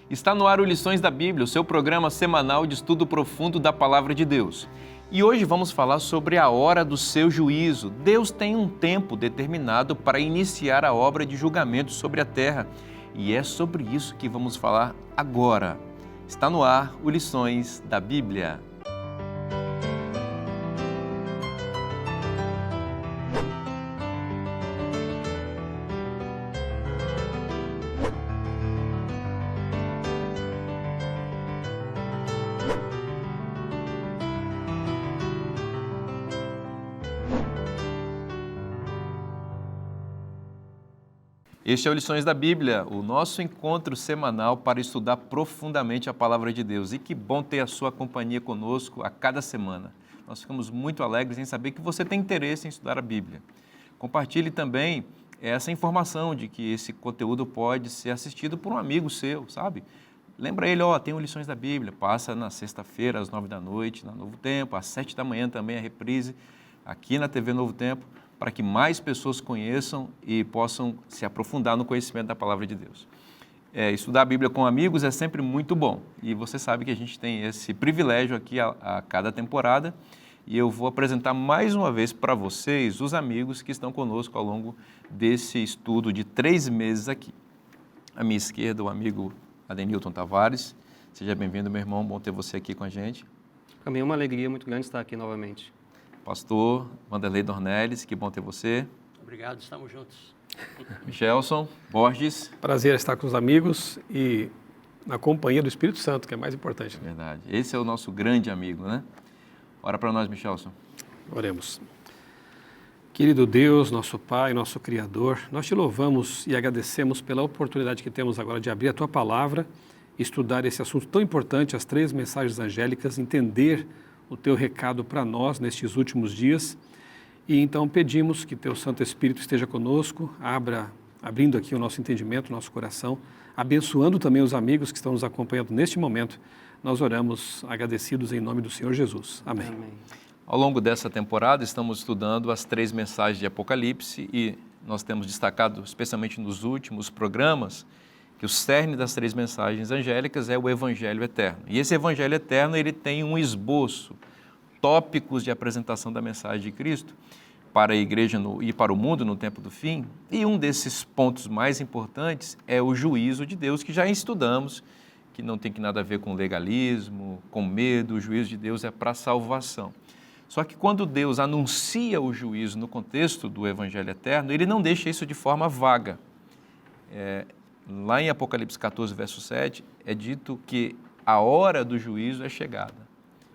Está no ar o Lições da Bíblia, o seu programa semanal de estudo profundo da Palavra de Deus. E hoje vamos falar sobre a hora do seu juízo. Deus tem um tempo determinado para iniciar a obra de julgamento sobre a terra. E é sobre isso que vamos falar agora. Está no ar o Lições da Bíblia. Este é o Lições da Bíblia, o nosso encontro semanal para estudar profundamente a Palavra de Deus. E que bom ter a sua companhia conosco a cada semana. Nós ficamos muito alegres em saber que você tem interesse em estudar a Bíblia. Compartilhe também essa informação de que esse conteúdo pode ser assistido por um amigo seu, sabe? Lembra ele, tem o Lições da Bíblia, passa na sexta-feira às 9 da noite, na Novo Tempo, às 7 da manhã também a reprise, aqui na TV Novo Tempo, para que mais pessoas conheçam e possam se aprofundar no conhecimento da Palavra de Deus. Estudar a Bíblia com amigos é sempre muito bom e você sabe que a gente tem esse privilégio aqui a cada temporada e eu vou apresentar mais uma vez para vocês os amigos que estão conosco ao longo desse estudo de 3 meses aqui. À minha esquerda, o amigo Adenilton Tavares. Seja bem-vindo, meu irmão, bom ter você aqui com a gente. Para mim é uma alegria muito grande estar aqui novamente. Pastor Wanderley Dornelles, que bom ter você. Obrigado, estamos juntos. Michelson Borges. Prazer estar com os amigos e na companhia do Espírito Santo, que é mais importante. Verdade. Esse é o nosso grande amigo, né? Ora para nós, Michelson. Oremos. Querido Deus, nosso Pai, nosso Criador, nós te louvamos e agradecemos pela oportunidade que temos agora de abrir a Tua Palavra, estudar esse assunto tão importante, as 3 mensagens angélicas, entender o Teu recado para nós nestes últimos dias. E então pedimos que Teu Santo Espírito esteja conosco, abrindo aqui o nosso entendimento, o nosso coração, abençoando também os amigos que estão nos acompanhando neste momento. Nós oramos agradecidos em nome do Senhor Jesus. Amém. Amém. Ao longo dessa temporada, estamos estudando as 3 mensagens de Apocalipse e nós temos destacado, especialmente nos últimos programas, que o cerne das 3 mensagens angélicas é o Evangelho Eterno. E esse Evangelho Eterno, ele tem um esboço, tópicos de apresentação da mensagem de Cristo para a igreja e para o mundo no tempo do fim. E um desses pontos mais importantes é o juízo de Deus, que já estudamos, que não tem nada a ver com legalismo, com medo. O juízo de Deus é para a salvação. Só que quando Deus anuncia o juízo no contexto do Evangelho Eterno, ele não deixa isso de forma vaga. Lá em Apocalipse 14, verso 7, é dito que a hora do juízo é chegada.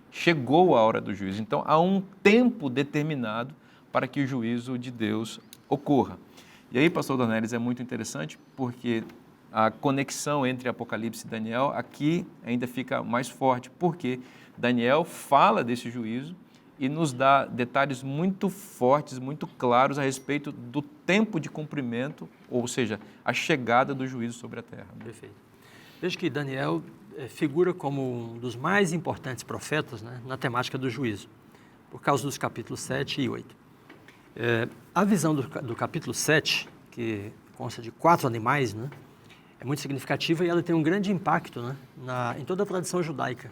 Chegou a hora do juízo. Então, há um tempo determinado para que o juízo de Deus ocorra. E aí, pastor Dornelles, é muito interessante porque a conexão entre Apocalipse e Daniel aqui ainda fica mais forte, porque Daniel fala desse juízo e nos dá detalhes muito fortes, muito claros a respeito do tempo de cumprimento, ou seja, a chegada do juízo sobre a terra. Perfeito. Veja que Daniel figura como um dos mais importantes profetas, né, na temática do juízo, por causa dos capítulos 7 e 8. A visão do capítulo 7, que consta de 4 animais, né, é muito significativa e ela tem um grande impacto, né, em toda a tradição judaica.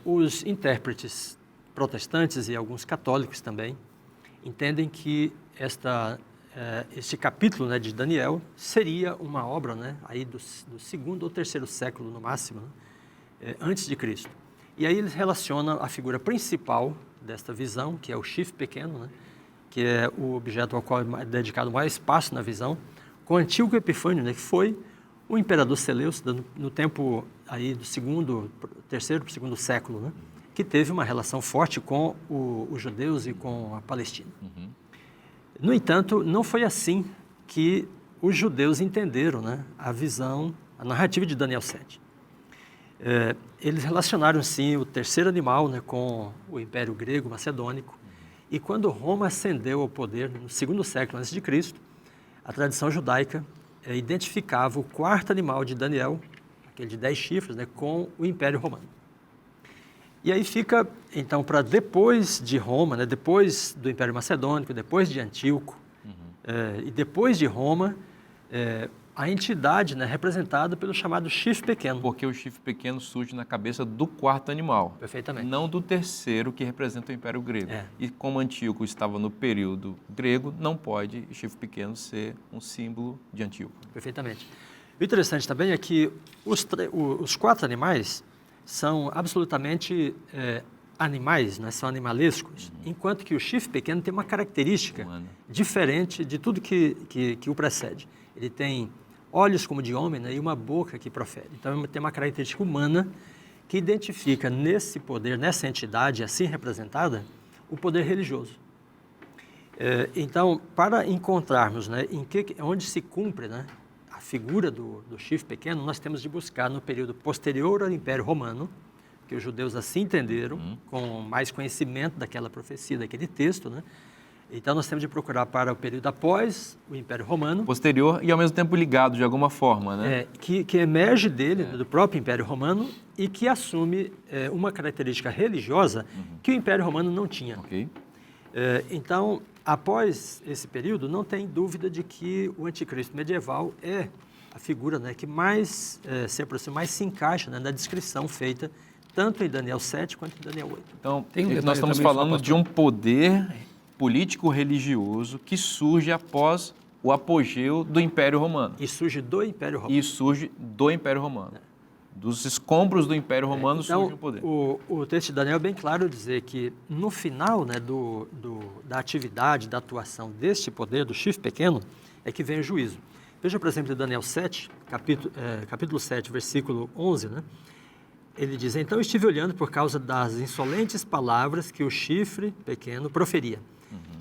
Os intérpretes protestantes e alguns católicos também entendem que este capítulo, né, de Daniel seria uma obra, né, aí do 2º ou 3º século no máximo, né, antes de Cristo. E aí eles relacionam a figura principal desta visão, que é o chifre pequeno, né, que é o objeto ao qual é dedicado mais espaço na visão, com Antíoco Epifânio, né, que foi o imperador Seleucida no tempo aí do 3º para o 2º século, né, que teve uma relação forte com os judeus e com a Palestina. Uhum. No entanto, não foi assim que os judeus entenderam, né, a visão, a narrativa de Daniel 7. Eles relacionaram, sim, o 3º animal, né, com o Império Grego Macedônico, e quando Roma ascendeu ao poder no 2º século a.C., a tradição judaica identificava o 4º animal de Daniel, aquele de 10 chifres, né, com o Império Romano. E aí fica, então, para depois de Roma, né, depois do Império Macedônico, depois de Antíoco, e depois de Roma, a entidade, né, representada pelo chamado chifre pequeno. Porque o chifre pequeno surge na cabeça do quarto animal. Perfeitamente. Não do terceiro, que representa o Império Grego. E como Antíoco estava no período grego, não pode o chifre pequeno ser um símbolo de Antíoco. Perfeitamente. O interessante também é que os 4 animais são absolutamente animais, né? São animalescos, enquanto que o chifre pequeno tem uma característica diferente de tudo que o precede. Ele tem olhos como de homem, né? E uma boca que profere. Então, tem uma característica humana que identifica nesse poder, nessa entidade assim representada, o poder religioso. Então, para encontrarmos, né, onde se cumpre, né, a figura do chifre pequeno, nós temos de buscar no período posterior ao Império Romano, que os judeus assim entenderam, com mais conhecimento daquela profecia, daquele texto, né? Então, nós temos de procurar para o período após o Império Romano. Posterior e, ao mesmo tempo, ligado de alguma forma, né? Que emerge dele, do próprio Império Romano, e que assume uma característica religiosa que o Império Romano não tinha. Ok. Então, após esse período, não tem dúvida de que o anticristo medieval é a figura, né, que mais se aproxima, mais se encaixa, né, na descrição feita tanto em Daniel 7 quanto em Daniel 8. Então, detalhe nós estamos também, falando de um poder político-religioso que surge após o apogeu do Império Romano. E surge do Império Romano. E surge do Império Romano. Dos escombros do Império Romano Então, surge o poder. O texto de Daniel é bem claro dizer que no final, né, da atividade, da atuação deste poder, do chifre pequeno, é que vem o juízo. Veja, por exemplo, em Daniel 7, capítulo 7, versículo 11, né? Ele diz: então estive olhando por causa das insolentes palavras que o chifre pequeno proferia.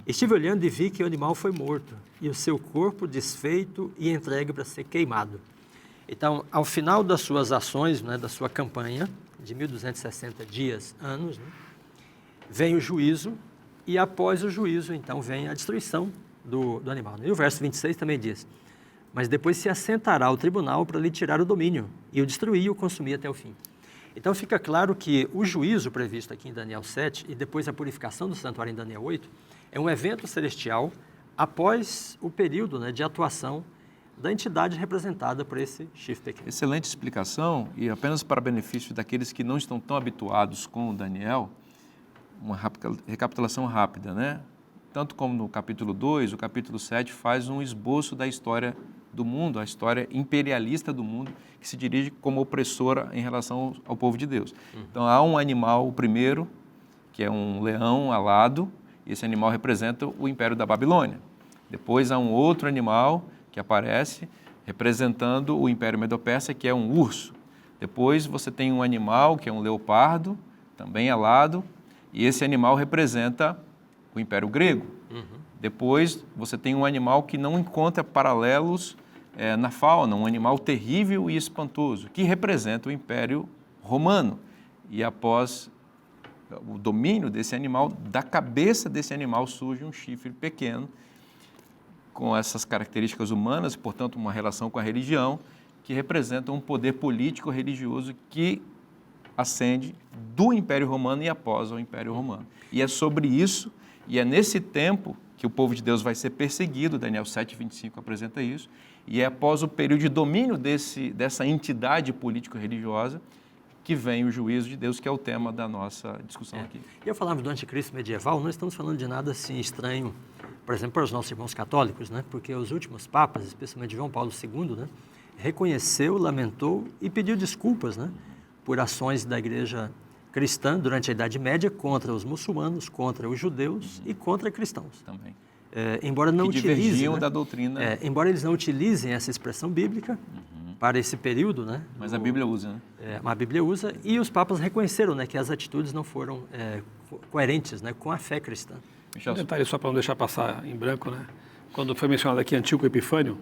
Estive olhando e vi que o animal foi morto, e o seu corpo desfeito e entregue para ser queimado. Então, ao final das suas ações, né, da sua campanha, de 1260 dias, anos, né, vem o juízo, e após o juízo, então, vem a destruição do animal. E o verso 26 também diz: mas depois se assentará o tribunal para lhe tirar o domínio, e o destruir e o consumir até o fim. Então, fica claro que o juízo previsto aqui em Daniel 7 e depois a purificação do santuário em Daniel 8 é um evento celestial após o período, né, de atuação da entidade representada por esse chifre pequeno. Excelente explicação, e apenas para benefício daqueles que não estão tão habituados com o Daniel, uma recapitulação rápida, né? Tanto como no capítulo 2, o capítulo 7 faz um esboço da história do mundo, a história imperialista do mundo, que se dirige como opressora em relação ao povo de Deus. Então, há um animal, o primeiro, que é um leão alado, e esse animal representa o Império da Babilônia. Depois, há um outro animal que aparece representando o Império Medo-Persa, que é um urso. Depois, você tem um animal, que é um leopardo, também alado, e esse animal representa o Império Grego. Depois, você tem um animal que não encontra paralelos na fauna, um animal terrível e espantoso, que representa o Império Romano. E após o domínio desse animal, da cabeça desse animal surge um chifre pequeno, com essas características humanas, portanto, uma relação com a religião, que representa um poder político-religioso que ascende do Império Romano e após o Império Romano. E é sobre isso, e é nesse tempo que o povo de Deus vai ser perseguido, Daniel 7:25 apresenta isso, e é após o período de domínio dessa entidade político-religiosa que vem o juízo de Deus, que é o tema da nossa discussão aqui. E ao falarmos do anticristo medieval, não estamos falando de nada assim estranho, por exemplo, para os nossos irmãos católicos, né? Porque os últimos papas, especialmente João Paulo II, né, reconheceu, lamentou e pediu desculpas, né, por ações da igreja cristã durante a Idade Média contra os muçulmanos, contra os judeus e contra cristãos. Também. Embora não que divergiam, né, da doutrina. Embora eles não utilizem essa expressão bíblica para esse período, né? Mas a Bíblia usa, né? A Bíblia usa, e os papas reconheceram, né, que as atitudes não foram coerentes, né, com a fé cristã. Um detalhe só para não deixar passar em branco, né? Quando foi mencionado aqui Antíoco Epifânio,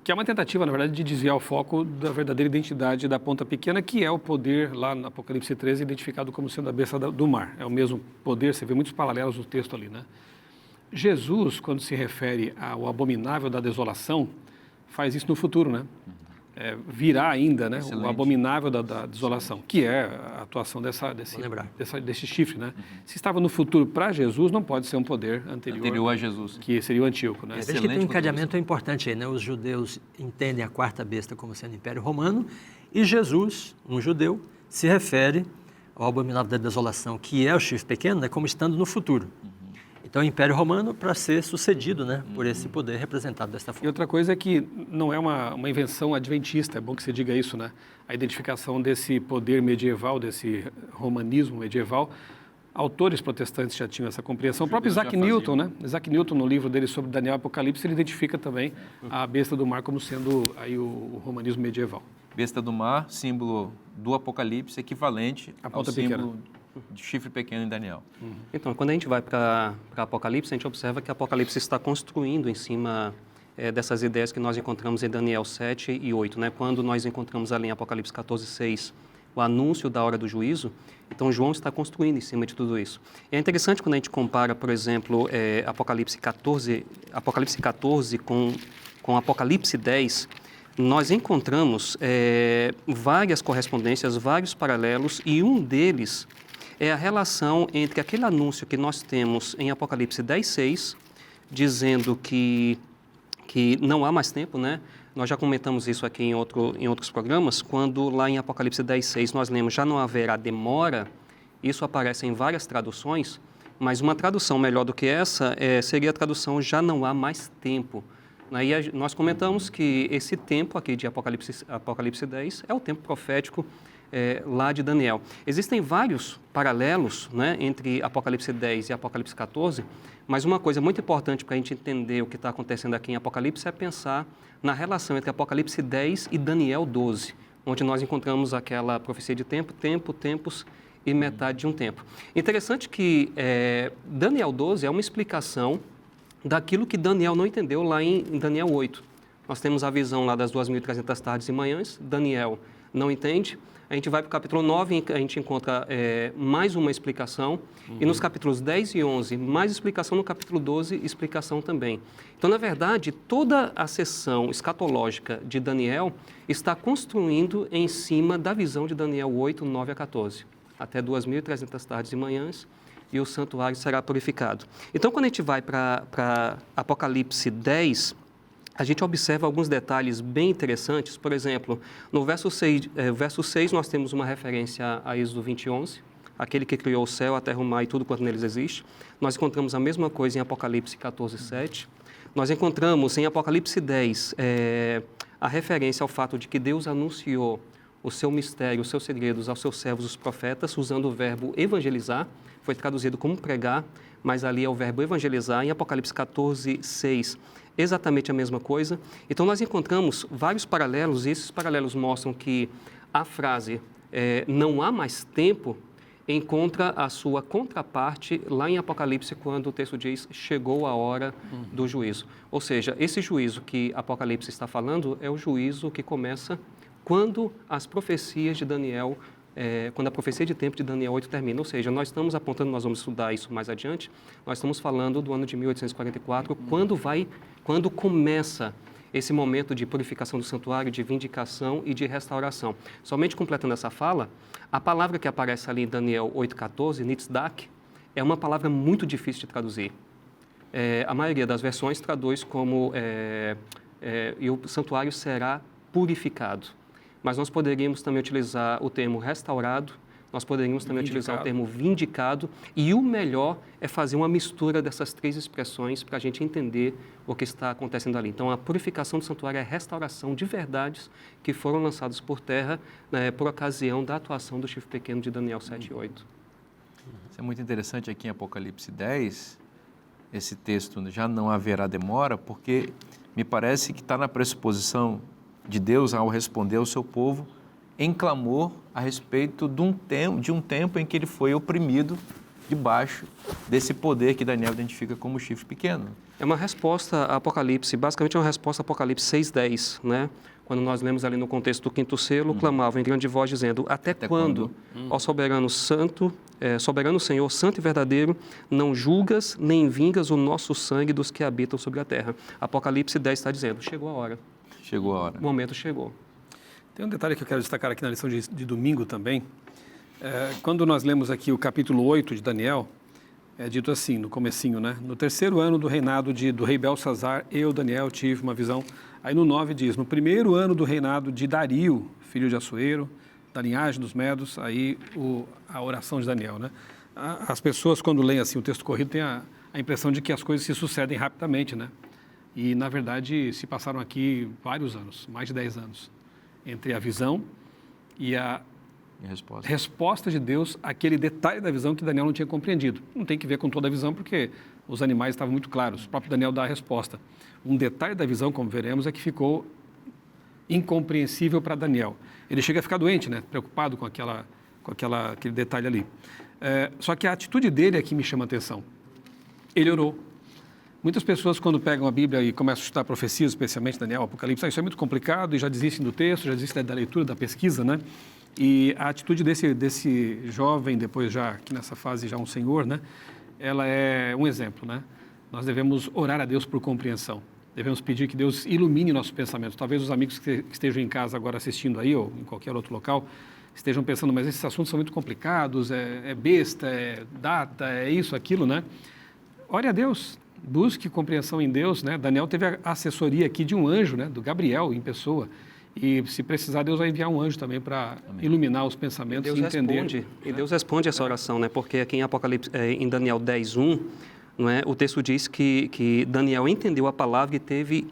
que é uma tentativa, na verdade, de desviar o foco da verdadeira identidade da ponta pequena, que é o poder, lá no Apocalipse 13, identificado como sendo a besta do mar. É o mesmo poder, você vê muitos paralelos no texto ali, né? Jesus, quando se refere ao abominável da desolação, faz isso no futuro, né? virá ainda, né, Excelente. o abominável da desolação, que é a atuação lembrar. desse chifre. Né? Se estava no futuro para Jesus, não pode ser um poder anterior a Jesus. que seria o Antíoco. Né? Veja que tem um encadeamento importante aí, né? Os judeus entendem a quarta besta como sendo o Império Romano e Jesus, um judeu, se refere ao abominável da desolação, que é o chifre pequeno, né, como estando no futuro. Então, o Império Romano para ser sucedido, né, por esse poder representado desta E forma. outra coisa é que não é uma invenção adventista, é bom que você diga isso, né? A identificação desse poder medieval, desse romanismo medieval, autores protestantes já tinham essa compreensão. O próprio Isaac Newton, né? Isaac Newton, no livro dele sobre Daniel e Apocalipse, ele identifica também a besta do mar como sendo aí o romanismo medieval. Besta do mar, símbolo do Apocalipse, equivalente A ao ponta símbolo de chifre pequeno em Daniel. Então, quando a gente vai para Apocalipse, a gente observa que Apocalipse está construindo em cima dessas ideias que nós encontramos em Daniel 7 e 8. Né? Quando nós encontramos ali em Apocalipse 14, 6, o anúncio da hora do juízo, então João está construindo em cima de tudo isso. E é interessante quando a gente compara, por exemplo, Apocalipse 14 com Apocalipse 10, nós encontramos várias correspondências, vários paralelos, e um deles é a relação entre aquele anúncio que nós temos em Apocalipse 10:6, dizendo que não há mais tempo, né? Nós já comentamos isso aqui em outros programas, quando lá em Apocalipse 10:6 nós lemos já não haverá demora, isso aparece em várias traduções, mas uma tradução melhor do que essa seria a tradução já não há mais tempo. Aí nós comentamos que esse tempo aqui de Apocalipse 10 é o tempo profético lá de Daniel. Existem vários paralelos, né, entre Apocalipse 10 e Apocalipse 14, mas uma coisa muito importante para a gente entender o que está acontecendo aqui em Apocalipse é pensar na relação entre Apocalipse 10 e Daniel 12, onde nós encontramos aquela profecia de tempos e metade de um tempo. Interessante que Daniel 12 é uma explicação daquilo que Daniel não entendeu lá em Daniel 8. Nós temos a visão lá das 2.300 tardes e manhãs, Daniel não entende. A gente vai para o capítulo 9, a gente encontra mais uma explicação, e nos capítulos 10 e 11, mais explicação, no capítulo 12, explicação também. Então, na verdade, toda a seção escatológica de Daniel está construindo em cima da visão de Daniel 8, 9 a 14, até 2.300 tardes e manhãs, e o santuário será purificado. Então, quando a gente vai para Apocalipse 10, a gente observa alguns detalhes bem interessantes. Por exemplo, no verso 6 nós temos uma referência a Êxodo 20:11, aquele que criou o céu, a terra, o mar e tudo quanto neles existe. Nós encontramos a mesma coisa em Apocalipse 14:7. Nós encontramos em Apocalipse 10 a referência ao fato de que Deus anunciou o seu mistério, os seus segredos aos seus servos, os profetas, usando o verbo evangelizar. Foi traduzido como pregar, mas ali é o verbo evangelizar. Em Apocalipse 14:6, exatamente a mesma coisa. Então, nós encontramos vários paralelos, e esses paralelos mostram que a frase não há mais tempo encontra a sua contraparte lá em Apocalipse, quando o texto diz chegou a hora do juízo. Ou seja, esse juízo que Apocalipse está falando é o juízo que começa quando as profecias de Daniel quando a profecia de tempo de Daniel 8 termina. Ou seja, nós estamos apontando, nós vamos estudar isso mais adiante, nós estamos falando do ano de 1844, quando começa esse momento de purificação do santuário, de vindicação e de restauração. Somente completando essa fala, a palavra que aparece ali em Daniel 8:14, Nitzdak, é uma palavra muito difícil de traduzir. A maioria das versões traduz como e o santuário será purificado. Mas nós poderíamos também utilizar o termo restaurado, nós poderíamos também utilizar o termo vindicado, e o melhor é fazer uma mistura dessas três expressões para a gente entender o que está acontecendo ali. Então, a purificação do santuário é a restauração de verdades que foram lançadas por terra por ocasião da atuação do chifre pequeno de Daniel 7:8. Isso é muito interessante aqui em Apocalipse 10, esse texto, já não haverá demora, porque me parece que está na pressuposição de Deus ao responder ao seu povo em clamor a respeito de um tempo em que ele foi oprimido debaixo desse poder que Daniel identifica como chifre pequeno. É uma resposta a Apocalipse, basicamente é uma resposta a Apocalipse 6:10, né? Quando nós lemos ali no contexto do quinto selo, clamavam em grande voz dizendo, até quando, ó soberano santo, soberano Senhor, santo e verdadeiro, não julgas nem vingas o nosso sangue dos que habitam sobre a terra. Apocalipse 10 está dizendo, chegou a hora. Chegou a hora. O momento chegou. Tem um detalhe que eu quero destacar aqui na lição de domingo também. Quando nós lemos aqui o capítulo 8 de Daniel, é dito assim, no comecinho, né? No terceiro ano do reinado do rei Belsazar, eu, Daniel, tive uma visão. Aí no 9 diz, no primeiro ano do reinado de Dario, filho de Assuero, da linhagem dos Medos, aí a oração de Daniel, né? As pessoas, quando leem assim o texto corrido, têm a impressão de que as coisas se sucedem rapidamente, né? E, na verdade, se passaram aqui vários anos, mais de 10 anos, entre a visão e a resposta de Deus àquele detalhe da visão que Daniel não tinha compreendido. Não tem que ver com toda a visão, porque os animais estavam muito claros. O próprio Daniel dá a resposta. Um detalhe da visão, como veremos, é que ficou incompreensível para Daniel. Ele chega a ficar doente, né? Preocupado com aquele detalhe ali. Só que a atitude dele é que me chama a atenção. Ele orou. Muitas pessoas, quando pegam a Bíblia e começam a estudar profecias, especialmente Daniel, Apocalipse, isso é muito complicado e já desistem do texto, já desistem da leitura, da pesquisa, né? E a atitude desse jovem, depois já, aqui nessa fase já um senhor, né? Ela é um exemplo, né? Nós devemos orar a Deus por compreensão. Devemos pedir que Deus ilumine nossos pensamentos. Talvez os amigos que estejam em casa agora assistindo aí, ou em qualquer outro local, estejam pensando, mas esses assuntos são muito complicados, é besta, é data, é isso, aquilo, né? Ore a Deus, busque compreensão em Deus, né? Daniel teve a assessoria aqui de um anjo, né? Do Gabriel, em pessoa. E, se precisar, Deus vai enviar um anjo também para iluminar os pensamentos e entender. E Deus responde essa oração, né? Porque aqui em Apocalipse, em Daniel 10:1, não é? O texto diz que Daniel entendeu a palavra e teve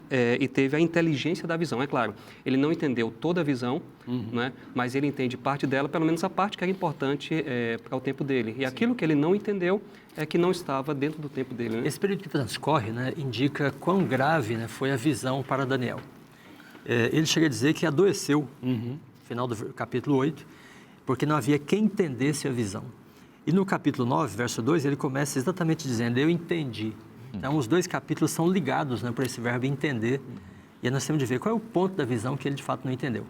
a inteligência da visão. É claro, ele não entendeu toda a visão, não é? Mas ele entende parte dela, pelo menos a parte que era importante para o tempo dele. E aquilo que ele não entendeu é que não estava dentro do tempo dele. Né? Esse período que transcorre, né, indica quão grave, né, foi a visão para Daniel. Ele chega a dizer que adoeceu, no final do capítulo 8, porque não havia quem entendesse a visão. E no capítulo 9, verso 2, ele começa exatamente dizendo, eu entendi. Então, os dois capítulos são ligados, né, por esse verbo entender. E aí nós temos de ver qual é o ponto da visão que ele, de fato, não entendeu.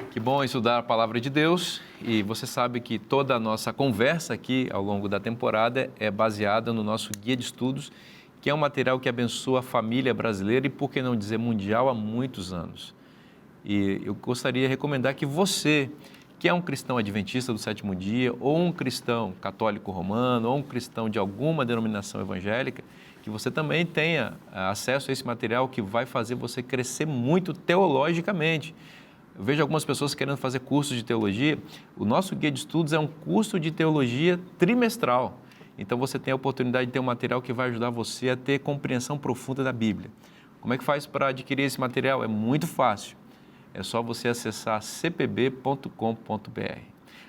Que bom estudar a Palavra de Deus. E você sabe que toda a nossa conversa aqui, ao longo da temporada, é baseada no nosso guia de estudos, que é um material que abençoa a família brasileira e, por que não dizer, mundial há muitos anos. E eu gostaria de recomendar que você, que é um cristão adventista do sétimo dia, ou um cristão católico romano, ou um cristão de alguma denominação evangélica, que você também tenha acesso a esse material que vai fazer você crescer muito teologicamente. Eu vejo algumas pessoas querendo fazer cursos de teologia. O nosso guia de estudos é um curso de teologia trimestral. Então, você tem a oportunidade de ter um material que vai ajudar você a ter compreensão profunda da Bíblia. Como é que faz para adquirir esse material? É muito fácil. É só você acessar cpb.com.br.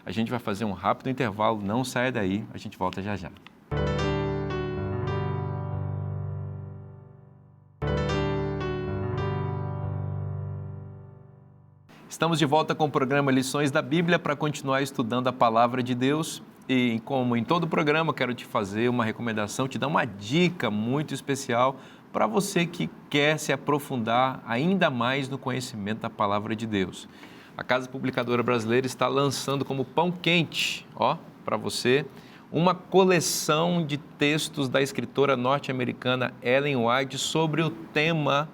A gente vai fazer um rápido intervalo, não saia daí, a gente volta já já. Estamos de volta com o programa Lições da Bíblia para continuar estudando a Palavra de Deus. E como em todo o programa, quero te fazer uma recomendação, te dar uma dica muito especial para você que quer se aprofundar ainda mais no conhecimento da Palavra de Deus. A Casa Publicadora Brasileira está lançando como pão quente, para você, uma coleção de textos da escritora norte-americana Ellen White sobre o tema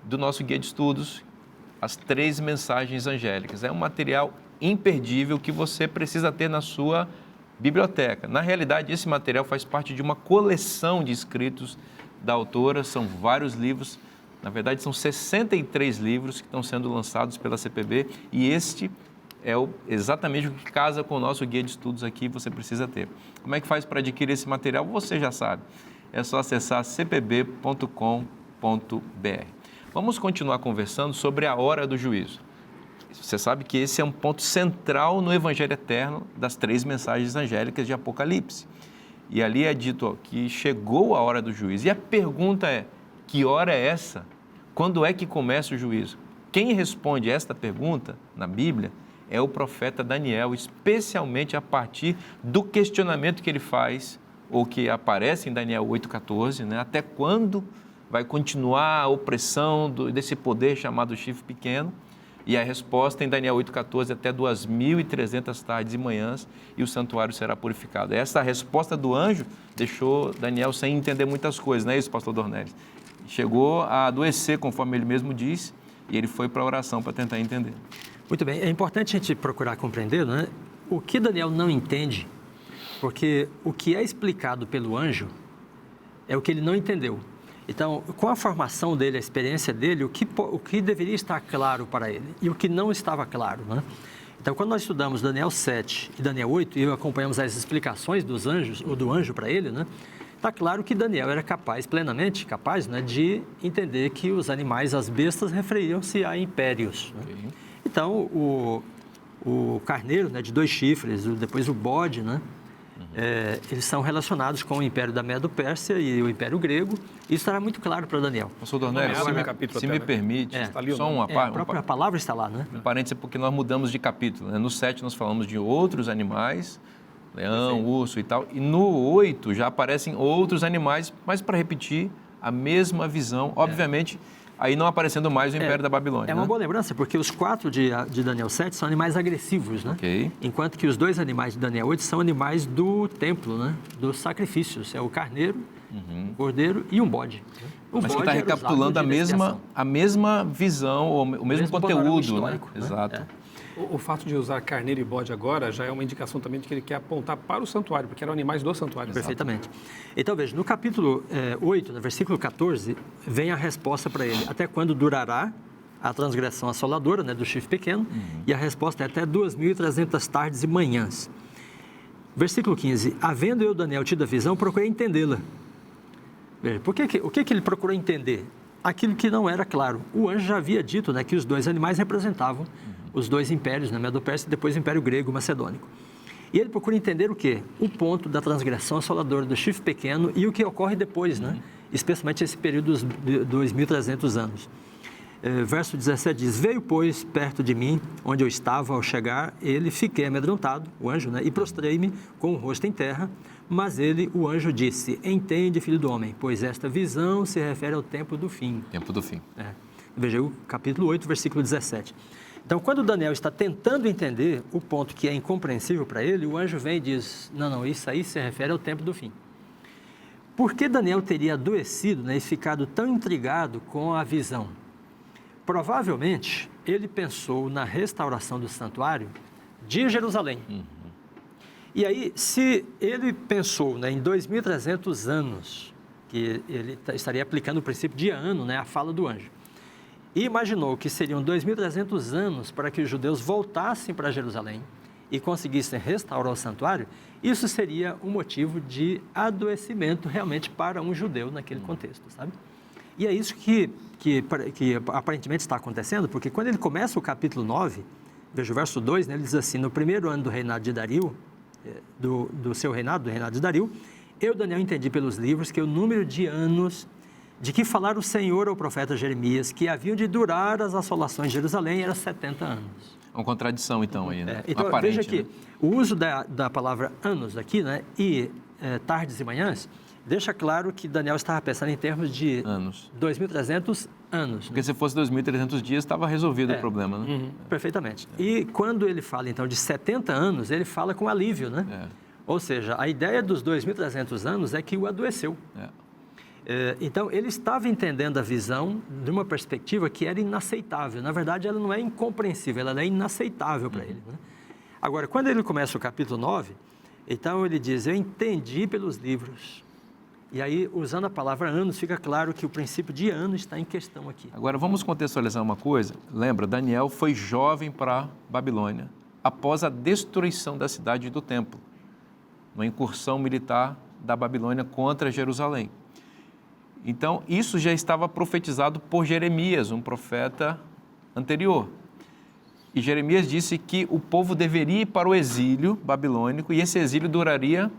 do nosso guia de estudos, as 3 mensagens angélicas. É um material imperdível que você precisa ter na sua biblioteca. Na realidade, esse material faz parte de uma coleção de escritos da autora, são vários livros, na verdade são 63 livros que estão sendo lançados pela CPB e este é exatamente o que casa com o nosso guia de estudos aqui, você precisa ter. Como é que faz para adquirir esse material? Você já sabe, é só acessar cpb.com.br. Vamos continuar conversando sobre a hora do juízo. Você sabe que esse é um ponto central no Evangelho Eterno das 3 mensagens angélicas de Apocalipse. E ali é dito que chegou a hora do juízo. E a pergunta é, que hora é essa? Quando é que começa o juízo? Quem responde esta pergunta na Bíblia é o profeta Daniel, especialmente a partir do questionamento que ele faz, ou que aparece em Daniel 8,14, né? Até quando vai continuar a opressão desse poder chamado chifre pequeno? E a resposta em Daniel 8,14, até 2.300 tardes e manhãs, e o santuário será purificado. Essa resposta do anjo deixou Daniel sem entender muitas coisas, não é isso, pastor Dornelles? Chegou a adoecer, conforme ele mesmo diz, e ele foi para a oração para tentar entender. Muito bem, é importante a gente procurar compreender, né, o que Daniel não entende, porque o que é explicado pelo anjo é o que ele não entendeu. Então, com a formação dele, a experiência dele, o que deveria estar claro para ele e o que não estava claro, né? Então, quando nós estudamos Daniel 7 e Daniel 8 e acompanhamos as explicações dos anjos, ou do anjo para ele, né? Está claro que Daniel era plenamente capaz, né, de entender que os animais, as bestas, referiam-se a impérios. Né? Okay. Então, o carneiro, né, de 2 chifres, depois o bode, né? Eles são relacionados com o Império da Medo-Pérsia e o Império Grego. Isso estará muito claro para Daniel. Pastor Dornélio, se me permite, só uma parte. A própria palavra está lá, né? Um parênteses, porque nós mudamos de capítulo. Né? No 7 nós falamos de outros animais, leão, urso e tal. E no 8 já aparecem outros animais, mas para repetir a mesma visão. Obviamente, aí não aparecendo mais o Império da Babilônia. É uma boa lembrança, porque os 4 de Daniel 7 são animais agressivos, né? Okay. Enquanto que os 2 animais de Daniel 8 são animais do templo, né? Dos sacrifícios. É o carneiro, o cordeiro e um bode. Mas você está recapitulando a mesma visão, o mesmo conteúdo, né? Exato. O fato de usar carneiro e bode agora já é uma indicação também de que ele quer apontar para o santuário, porque eram animais do santuário. Perfeitamente. Então, veja, no capítulo 8, no versículo 14, vem a resposta para ele. Até quando durará a transgressão assoladora, né, do chifre pequeno? E a resposta é até 2.300 tardes e manhãs. Versículo 15. Havendo eu, Daniel, tido a visão, procurei entendê-la. Veja, o que ele procurou entender? Aquilo que não era claro. O anjo já havia dito, né, que os 2 animais representavam os 2 impérios, né, Medo-Pérsia e depois o Império Grego Macedônico. E ele procura entender o quê? O ponto da transgressão assoladora do chifre pequeno e o que ocorre depois, né? Especialmente esse período dos 2.300 anos. Verso 17 diz, veio, pois, perto de mim, onde eu estava ao chegar, ele, fiquei amedrontado, o anjo, né? E prostrei-me com o rosto em terra, mas ele, o anjo, disse, entende, filho do homem, pois esta visão se refere ao tempo do fim. Tempo do fim. Veja o capítulo 8, versículo 17. Então, quando Daniel está tentando entender o ponto que é incompreensível para ele, o anjo vem e diz, não, isso aí se refere ao tempo do fim. Por que Daniel teria adoecido, né, e ficado tão intrigado com a visão? Provavelmente, ele pensou na restauração do santuário de Jerusalém. E aí, se ele pensou, né, em 2.300 anos, que ele estaria aplicando o princípio de ano, né, a fala do anjo, e imaginou que seriam 2.300 anos para que os judeus voltassem para Jerusalém e conseguissem restaurar o santuário, isso seria um motivo de adoecimento realmente para um judeu naquele contexto, sabe? E é isso que aparentemente está acontecendo, porque quando ele começa o capítulo 9, veja o verso 2, né, ele diz assim, no primeiro ano do reinado de Dario, do seu reinado, do reinado de Dario, eu, Daniel, entendi pelos livros que o número de anos de que falara o Senhor ao profeta Jeremias, que haviam de durar as assolações de Jerusalém, era 70 anos. Uma contradição, então, aí, né? Então, aparente, veja que, né? o uso da palavra anos aqui, né, e tardes e manhãs, deixa claro que Daniel estava pensando em termos de anos. 2.300 anos. Porque se fosse 2.300 dias, estava resolvido o problema, né? Perfeitamente. E quando ele fala, então, de 70 anos, ele fala com alívio, né? Ou seja, a ideia dos 2.300 anos é que o adoeceu. Então, ele estava entendendo a visão de uma perspectiva que era inaceitável. Na verdade, ela não é incompreensível, ela é inaceitável para ele, né? Agora, quando ele começa o capítulo 9, então ele diz, eu entendi pelos livros. E aí, usando a palavra anos, fica claro que o princípio de ano está em questão aqui. Agora, vamos contextualizar uma coisa. Lembra, Daniel foi jovem para Babilônia, após a destruição da cidade e do templo, uma incursão militar da Babilônia contra Jerusalém. Então, isso já estava profetizado por Jeremias, um profeta anterior. E Jeremias disse que o povo deveria ir para o exílio babilônico e esse exílio duraria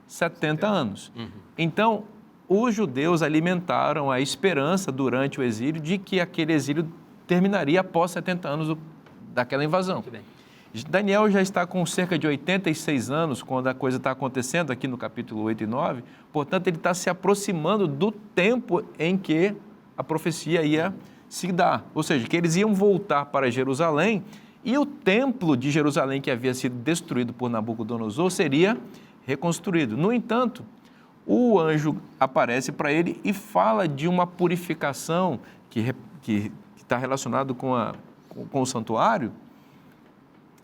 70 anos. Então, os judeus alimentaram a esperança durante o exílio de que aquele exílio terminaria após 70 anos daquela invasão. Muito bem. Daniel já está com cerca de 86 anos quando a coisa está acontecendo aqui no capítulo 8 e 9, portanto, ele está se aproximando do tempo em que a profecia ia se dar, ou seja, que eles iam voltar para Jerusalém e o templo de Jerusalém que havia sido destruído por Nabucodonosor seria reconstruído. No entanto, o anjo aparece para ele e fala de uma purificação que está relacionado com o santuário,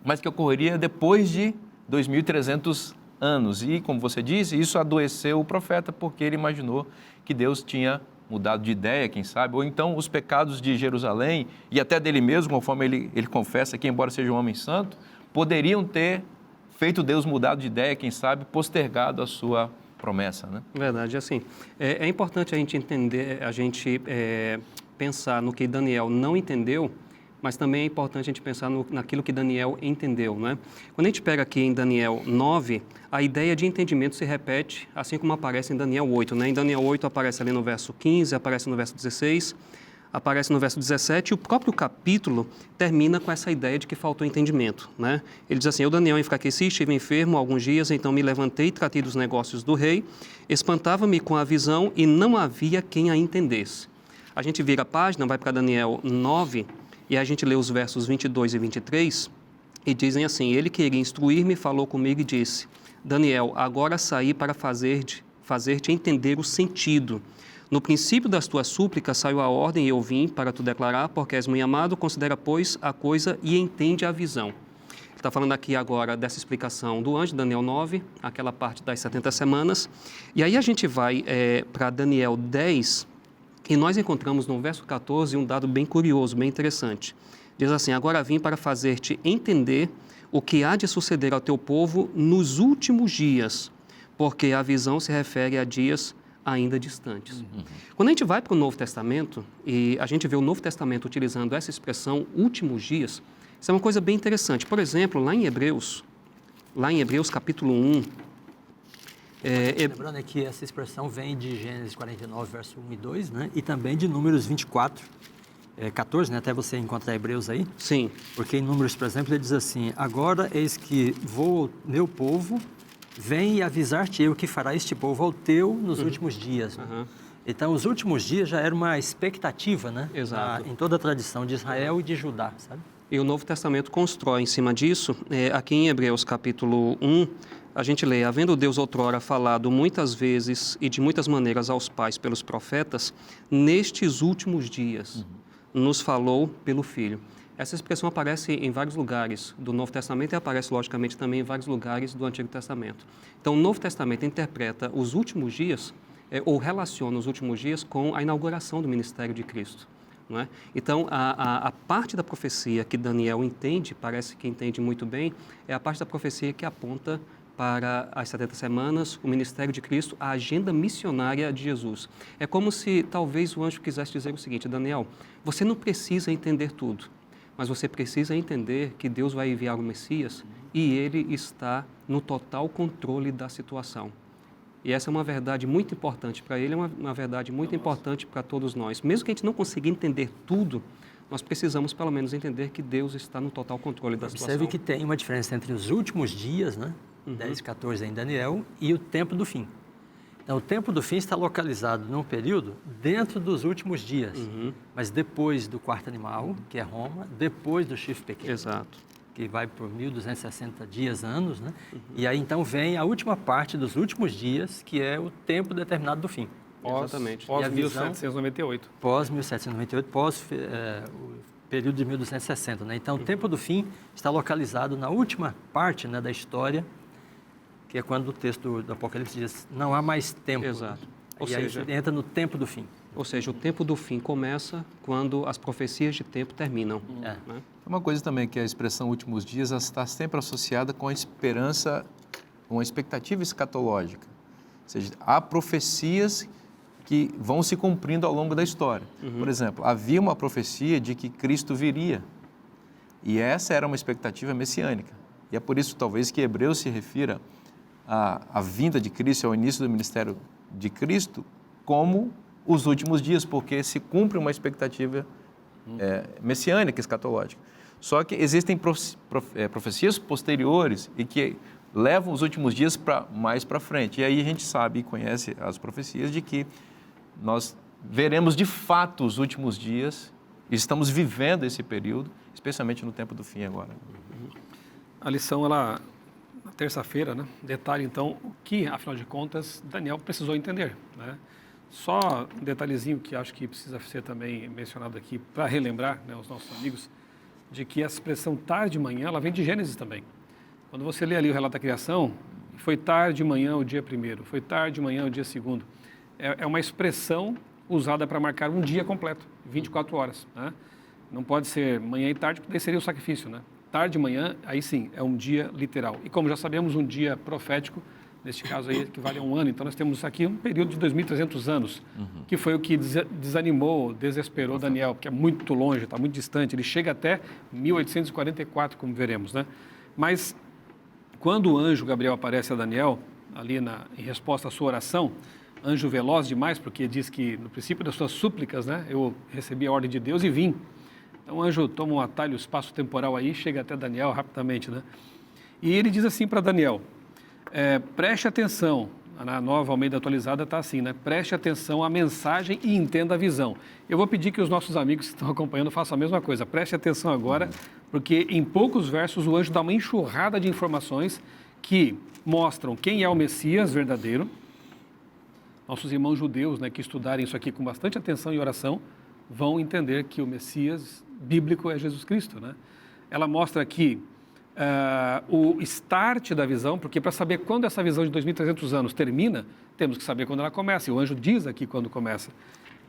mas que ocorreria depois de 2.300 anos. E, como você disse, isso adoeceu o profeta, porque ele imaginou que Deus tinha mudado de ideia, quem sabe, ou então os pecados de Jerusalém e até dele mesmo, conforme ele confessa que, embora seja um homem santo, poderiam ter feito Deus mudar de ideia, quem sabe, postergado a sua promessa, né? Verdade, assim, é importante a gente entender, pensar no que Daniel não entendeu, mas também é importante a gente pensar naquilo que Daniel entendeu, né? Quando a gente pega aqui em Daniel 9, a ideia de entendimento se repete, assim como aparece em Daniel 8, né? Em Daniel 8 aparece ali no verso 15, aparece no verso 16, aparece no verso 17, e o próprio capítulo termina com essa ideia de que faltou entendimento, né? Ele diz assim: eu, Daniel, enfraqueci, estive enfermo alguns dias, então me levantei e tratei dos negócios do rei, espantava-me com a visão e não havia quem a entendesse. A gente vira a página, vai para Daniel 9, e a gente lê os versos 22 e 23, e dizem assim: ele queria instruir-me, falou comigo e disse: Daniel, agora saí para fazer-te entender o sentido. No princípio das tuas súplicas saiu a ordem e eu vim para te declarar, porque és muito amado, considera, pois, a coisa e entende a visão. Ele está falando aqui agora dessa explicação do anjo, Daniel 9, aquela parte das 70 semanas. E aí a gente vai para Daniel 10, e nós encontramos no verso 14 um dado bem curioso, bem interessante. Diz assim: agora vim para fazer-te entender o que há de suceder ao teu povo nos últimos dias, porque a visão se refere a dias ainda distantes. Quando a gente vai para o Novo Testamento, e a gente vê o Novo Testamento utilizando essa expressão últimos dias, isso é uma coisa bem interessante. Por exemplo, lá em Hebreus capítulo 1, Lembrando que essa expressão vem de Gênesis 49, verso 1 e 2, né? E também de Números 24, 14, né? Até você encontrar Hebreus aí. sim, Porque em Números, por exemplo, ele diz assim: agora eis que vou, meu povo, vem avisar-te o que fará este povo ao teu nos últimos dias. Né? Então, os últimos dias já era uma expectativa, né? Exato. Em toda a tradição de Israel e de Judá, sabe? E o Novo Testamento constrói em cima disso. Aqui em Hebreus capítulo 1, a gente lê: havendo Deus outrora falado muitas vezes e de muitas maneiras aos pais pelos profetas, nestes últimos dias nos falou pelo Filho. Essa expressão aparece em vários lugares do Novo Testamento e aparece, logicamente, também em vários lugares do Antigo Testamento. Então, o Novo Testamento interpreta os últimos dias, ou relaciona os últimos dias com a inauguração do ministério de Cristo. Não é? Então, a parte da profecia que Daniel entende, parece que entende muito bem, é a parte da profecia que aponta para as 70 semanas, o ministério de Cristo, a agenda missionária de Jesus. É como se talvez o anjo quisesse dizer o seguinte: Daniel, você não precisa entender tudo, mas você precisa entender que Deus vai enviar o Messias e ele está no total controle da situação. E essa é uma verdade muito importante para ele, é uma verdade muito importante para todos nós. Mesmo que a gente não consiga entender tudo, nós precisamos pelo menos entender que Deus está no total controle da situação. Observe que tem uma diferença entre os últimos dias, né? 10 e 14 em Daniel, e o tempo do fim. Então, o tempo do fim está localizado num período dentro dos últimos dias, mas depois do quarto animal, que é Roma, depois do chifre pequeno. Exato. Que vai por 1.260 dias, anos, né? E aí, então, vem a última parte dos últimos dias, que é o tempo determinado do fim. Exatamente. Pós E a visão- 1798. Pós 1798, pós o período de 1260, né? Então, o tempo do fim está localizado na última parte, né, da história, que é quando o texto do Apocalipse diz: não há mais tempo. Exato. Ou E aí seja, entra no tempo do fim. o tempo do fim começa quando as profecias de tempo terminam. É. Né? Uma coisa também que a expressão últimos dias está sempre associada com a esperança, com a expectativa escatológica. Ou seja, há profecias que vão se cumprindo ao longo da história. Por exemplo, havia uma profecia de que Cristo viria. E essa era uma expectativa messiânica. E é por isso, talvez, que Hebreus se refira à vinda de Cristo, ao início do ministério de Cristo, como os últimos dias, porque se cumpre uma expectativa messiânica, escatológica. Só que existem profecias posteriores e que levam os últimos dias mais para frente. E aí a gente sabe e conhece as profecias de que nós veremos de fato os últimos dias e estamos vivendo esse período, especialmente no tempo do fim agora. A lição, ela, na terça-feira, né, detalha então o que, afinal de contas, Daniel precisou entender, né? Só um detalhezinho que acho que precisa ser também mencionado aqui para relembrar, né, os nossos amigos, de que essa expressão tarde de manhã, ela vem de Gênesis também. Quando você lê ali o relato da criação, foi tarde de manhã o dia primeiro, foi tarde de manhã o dia segundo. É uma expressão usada para marcar um dia completo, 24 horas. Né? Não pode ser manhã e tarde, porque daí seria o sacrifício. Né? Tarde de manhã, aí sim, é um dia literal. E como já sabemos, um dia profético, neste caso aí, equivale a um ano. Então, nós temos aqui um período de 2.300 anos, que foi o que desanimou, desesperou Daniel, porque é muito longe, está muito distante. Ele chega até 1844, como veremos. Né? Mas, quando o anjo Gabriel aparece a Daniel, ali em resposta à sua oração, anjo veloz demais, porque diz que no princípio das suas súplicas, né, eu recebi a ordem de Deus e vim. Então o anjo toma um atalho espaço-temporal aí, chega até Daniel rapidamente. Né? E ele diz assim para Daniel, preste atenção, na Nova Almeida Atualizada está assim, né? Preste atenção à mensagem e entenda a visão. Eu vou pedir que os nossos amigos que estão acompanhando façam a mesma coisa. Preste atenção agora, porque em poucos versos o anjo dá uma enxurrada de informações que mostram quem é o Messias verdadeiro. Nossos irmãos judeus, né, que estudarem isso aqui com bastante atenção e oração, vão entender que o Messias bíblico é Jesus Cristo. Né? Ela mostra aqui o start da visão, porque para saber quando essa visão de 2.300 anos termina, temos que saber quando ela começa, e o anjo diz aqui quando começa.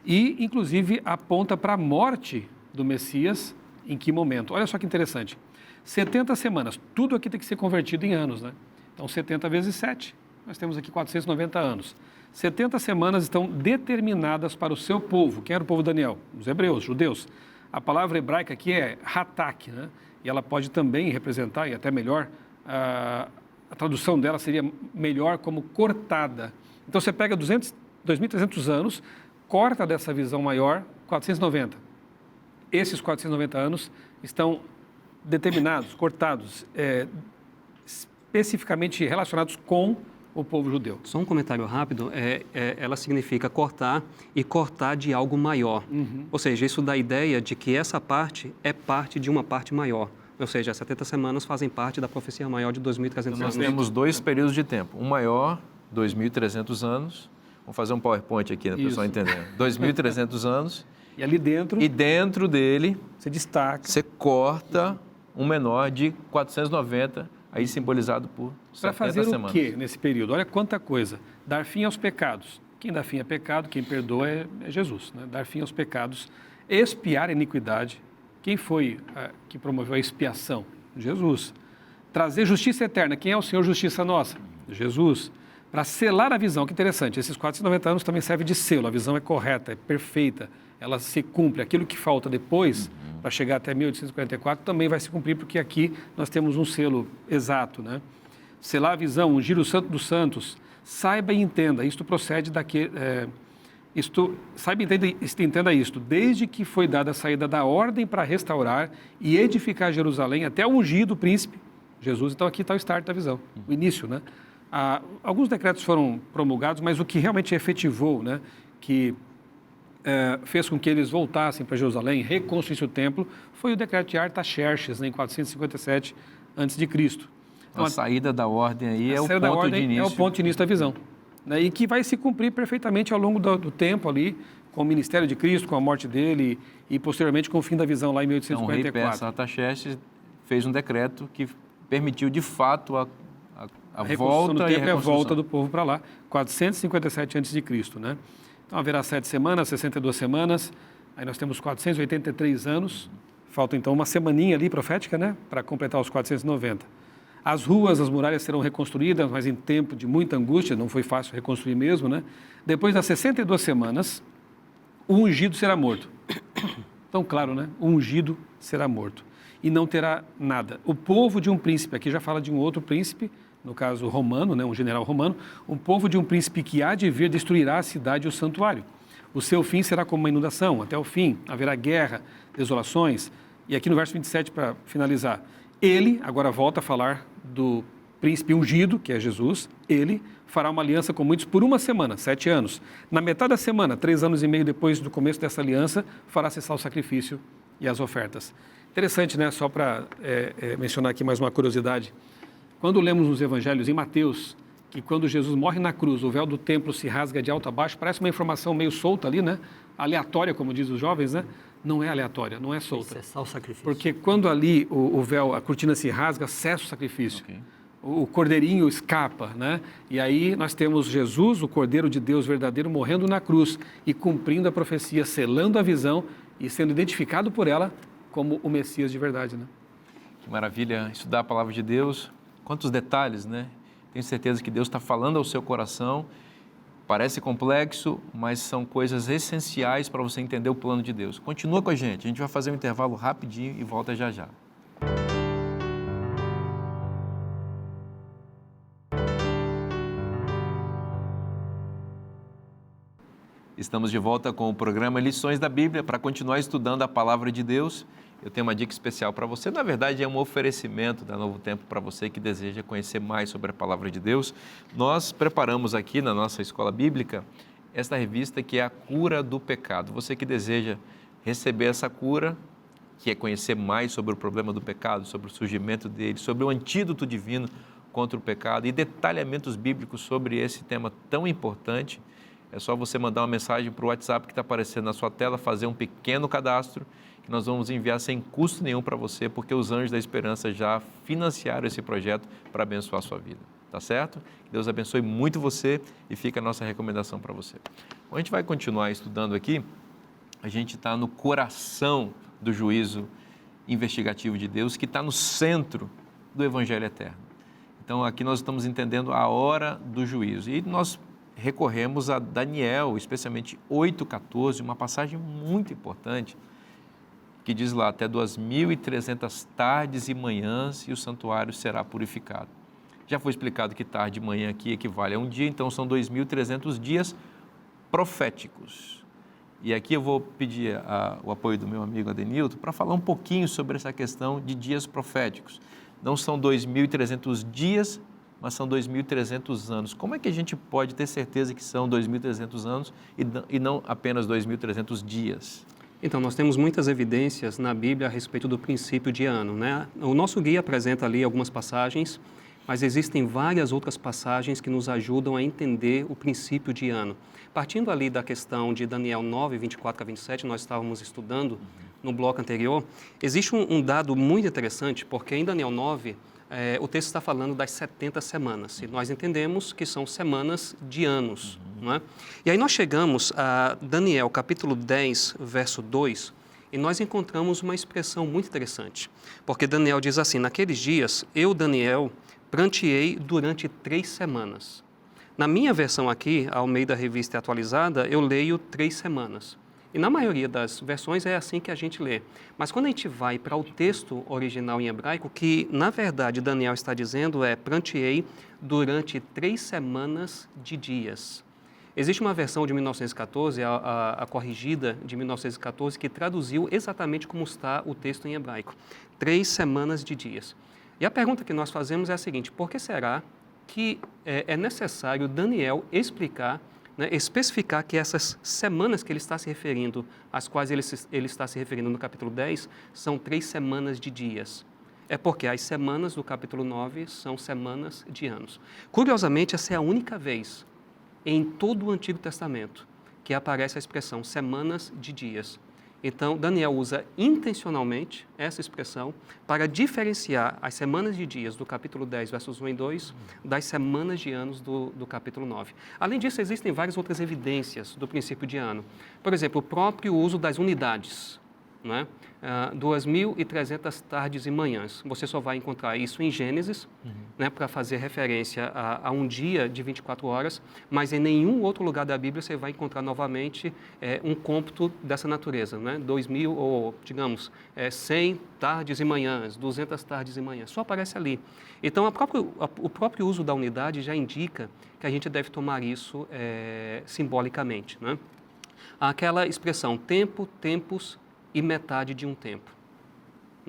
E, inclusive, aponta para a morte do Messias, em que momento. Olha só que interessante, 70 semanas, tudo aqui tem que ser convertido em anos, né? Então, 70 vezes 7, nós temos aqui 490 anos. 70 semanas estão determinadas para o seu povo. Quem era o povo de Daniel? Os hebreus, judeus. A palavra hebraica aqui é hatak, né? E ela pode também representar, e até melhor, a tradução dela seria melhor como cortada. Então você pega 2.300 anos, corta dessa visão maior 490. Esses 490 anos estão determinados, cortados, especificamente relacionados com o povo judeu. Só um comentário rápido, ela significa cortar e cortar de algo maior. Ou seja, isso dá a ideia de que essa parte é parte de uma parte maior. Ou seja, as 70 semanas fazem parte da profecia maior de 2.300 anos. Nós temos dois períodos de tempo. Um maior, 2.300 anos. Vamos fazer um PowerPoint aqui, para o pessoal entender. 2.300 anos. E ali dentro... E dentro dele... Você destaca. Você corta um menor de 490, aí simbolizado por 70 Para fazer semanas. O quê nesse período? Olha quanta coisa. Dar fim aos pecados. Quem dá fim a pecado, quem perdoa é Jesus. Né? Dar fim aos pecados. Expiar a iniquidade. Quem foi que promoveu a expiação? Jesus. Trazer justiça eterna. Quem é o Senhor Justiça Nossa? Jesus. Para selar a visão, que interessante, esses 490 anos também serve de selo, a visão é correta, é perfeita, ela se cumpre. Aquilo que falta depois, para chegar até 1844, também vai se cumprir, porque aqui nós temos um selo exato. Né? Selar a visão, ungir o Santo dos Santos, saiba e entenda, isto procede daquele... saiba e entenda isto, desde que foi dada a saída da ordem para restaurar e edificar Jerusalém até o ungido príncipe, Jesus. Então aqui está o start da visão, o início, né? Alguns decretos foram promulgados, mas o que realmente efetivou, né, que fez com que eles voltassem para Jerusalém, reconstruísse o templo, foi o decreto de Artaxerxes, né, em 457 a.C. Então, a saída da ordem aí é o ponto de início. É o ponto de início da visão. Né, e que vai se cumprir perfeitamente ao longo do tempo ali, com o ministério de Cristo, com a morte dele e posteriormente com o fim da visão lá em 1844. Então, o rei persa Artaxerxes fez um decreto que permitiu de fato a volta do e a tempo é a reconstrução. volta do povo para lá, 457 a.C., né? Então haverá 7 semanas, 62 semanas, aí nós temos 483 anos, falta então uma semaninha ali profética, né? Para completar os 490. As ruas, as muralhas serão reconstruídas, mas em tempo de muita angústia, não foi fácil reconstruir mesmo, né? Depois das 62 semanas, o ungido será morto. Então, claro, né? O ungido será morto e não terá nada. O povo de um príncipe, aqui já fala de um outro príncipe, no caso romano, né, um general romano, um povo de um príncipe que há de vir destruirá a cidade e o santuário. O seu fim será como uma inundação, até o fim haverá guerra, desolações. E aqui no verso 27, para finalizar, ele, agora volta a falar do príncipe ungido, que é Jesus, ele fará uma aliança com muitos por uma semana, 7 anos. Na metade da semana, 3 anos e meio depois do começo dessa aliança, fará cessar o sacrifício e as ofertas. Interessante, né? Só para mencionar aqui mais uma curiosidade. Quando lemos nos evangelhos, em Mateus, que quando Jesus morre na cruz, o véu do templo se rasga de alto a baixo, parece uma informação meio solta ali, né? Aleatória, como dizem os jovens, né? Não é aleatória, não é solta. Cessar o sacrifício. Porque quando ali o véu, a cortina se rasga, cessa o sacrifício. Ok. O cordeirinho escapa, né? E aí nós temos Jesus, o Cordeiro de Deus verdadeiro, morrendo na cruz e cumprindo a profecia, selando a visão e sendo identificado por ela como o Messias de verdade, né? Que maravilha estudar a palavra de Deus. Quantos detalhes, né? Tenho certeza que Deus está falando ao seu coração. Parece complexo, mas são coisas essenciais para você entender o plano de Deus. Continua com a gente vai fazer um intervalo rapidinho e volta já já. Estamos de volta com o programa Lições da Bíblia para continuar estudando a palavra de Deus. Eu tenho uma dica especial para você. Na verdade, é um oferecimento da Novo Tempo para você que deseja conhecer mais sobre a palavra de Deus. Nós preparamos aqui na nossa escola bíblica esta revista que é a Cura do Pecado. Você que deseja receber essa cura, que é conhecer mais sobre o problema do pecado, sobre o surgimento dele, sobre o antídoto divino contra o pecado e detalhamentos bíblicos sobre esse tema tão importante, é só você mandar uma mensagem para o WhatsApp que está aparecendo na sua tela, fazer um pequeno cadastro, que nós vamos enviar sem custo nenhum para você, porque os Anjos da Esperança já financiaram esse projeto para abençoar a sua vida. Tá certo? Que Deus abençoe muito você e fica a nossa recomendação para você. Bom, a gente vai continuar estudando aqui. A gente está no coração do juízo investigativo de Deus, que está no centro do Evangelho Eterno. Então, aqui nós estamos entendendo a hora do juízo. E nós recorremos a Daniel, especialmente 8,14, uma passagem muito importante, que diz lá, até 2.300 tardes e manhãs e o santuário será purificado. Já foi explicado que tarde e manhã aqui equivale a um dia, então são 2.300 dias proféticos. E aqui eu vou pedir o apoio do meu amigo Adenilton para falar um pouquinho sobre essa questão de dias proféticos. Não são 2.300 dias, mas são 2.300 anos. Como é que a gente pode ter certeza que são 2.300 anos e não apenas 2.300 dias? Então, nós temos muitas evidências na Bíblia a respeito do princípio de ano, né? O nosso guia apresenta ali algumas passagens, mas existem várias outras passagens que nos ajudam a entender o princípio de ano. Partindo ali da questão de Daniel 9, 24 a 27, nós estávamos estudando no bloco anterior, existe um dado muito interessante, porque em Daniel 9, o texto está falando das 70 semanas, e nós entendemos que são semanas de anos, não é? E aí nós chegamos a Daniel capítulo 10, verso 2, e nós encontramos uma expressão muito interessante, porque Daniel diz assim, naqueles dias, eu, Daniel, pranteei durante 3 semanas. Na minha versão aqui, a Almeida Revista Atualizada, eu leio 3 semanas. E na maioria das versões é assim que a gente lê. Mas quando a gente vai para o texto original em hebraico, que na verdade Daniel está dizendo é pranteei durante 3 semanas de dias. Existe uma versão de 1914, a corrigida de 1914, que traduziu exatamente como está o texto em hebraico. 3 semanas de dias. E a pergunta que nós fazemos é a seguinte, por que será que é necessário Daniel explicar, né, especificar que essas semanas que ele está se referindo, às quais ele está se referindo no capítulo 10, são 3 semanas de dias? É porque as semanas do capítulo 9 são semanas de anos. Curiosamente, essa é a única vez em todo o Antigo Testamento que aparece a expressão semanas de dias. Então, Daniel usa intencionalmente essa expressão para diferenciar as semanas de dias do capítulo 10, versos 1 e 2, das semanas de anos do capítulo 9. Além disso, existem várias outras evidências do princípio de ano. Por exemplo, o próprio uso das unidades, né? 2.300 tardes e manhãs. Você só vai encontrar isso em Gênesis, né, para fazer referência a um dia de 24 horas, mas em nenhum outro lugar da Bíblia você vai encontrar novamente um cômputo dessa natureza, né? 2.000 ou, digamos, 100 tardes e manhãs, 200 tardes e manhãs. Só aparece ali. Então, o próprio uso da unidade já indica que a gente deve tomar isso simbolicamente, né? Aquela expressão tempo, tempos e metade de um tempo.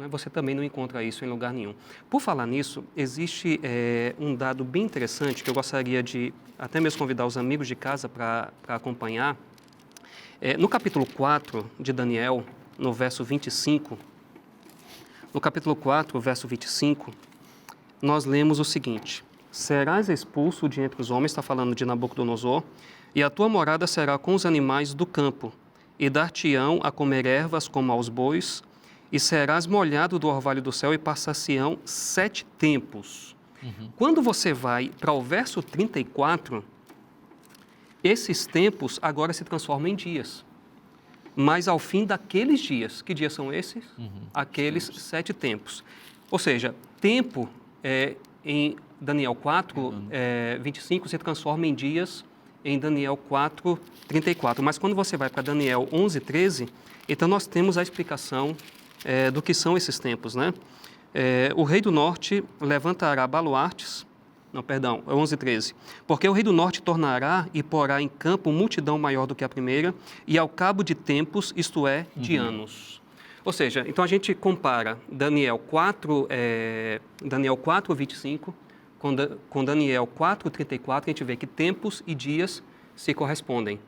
Você também não encontra isso em lugar nenhum. Por falar nisso, existe um dado bem interessante que eu gostaria de até mesmo convidar os amigos de casa para acompanhar. No capítulo 4 de Daniel, no verso 25, no capítulo 4, verso 25, nós lemos o seguinte, serás expulso de entre os homens, está falando de Nabucodonosor, e a tua morada será com os animais do campo, e dar-te-ão a comer ervas como aos bois, e serás molhado do orvalho do céu, e passar-se-ão 7 tempos. Quando você vai para o verso 34, esses tempos agora se transformam em dias. Mas ao fim daqueles dias, que dias são esses? Aqueles 7 tempos. Ou seja, tempo em Daniel 4, 25, se transforma em dias em Daniel 4, 34. Mas quando você vai para Daniel 11, 13, então nós temos a explicação do que são esses tempos, né? O rei do norte levantará baluartes, 11, 13. Porque o rei do norte tornará e porá em campo multidão maior do que a primeira, e ao cabo de tempos, isto é, de anos. Ou seja, então a gente compara Daniel 4, 25, com Daniel 4, 34, a gente vê que tempos e dias se correspondem.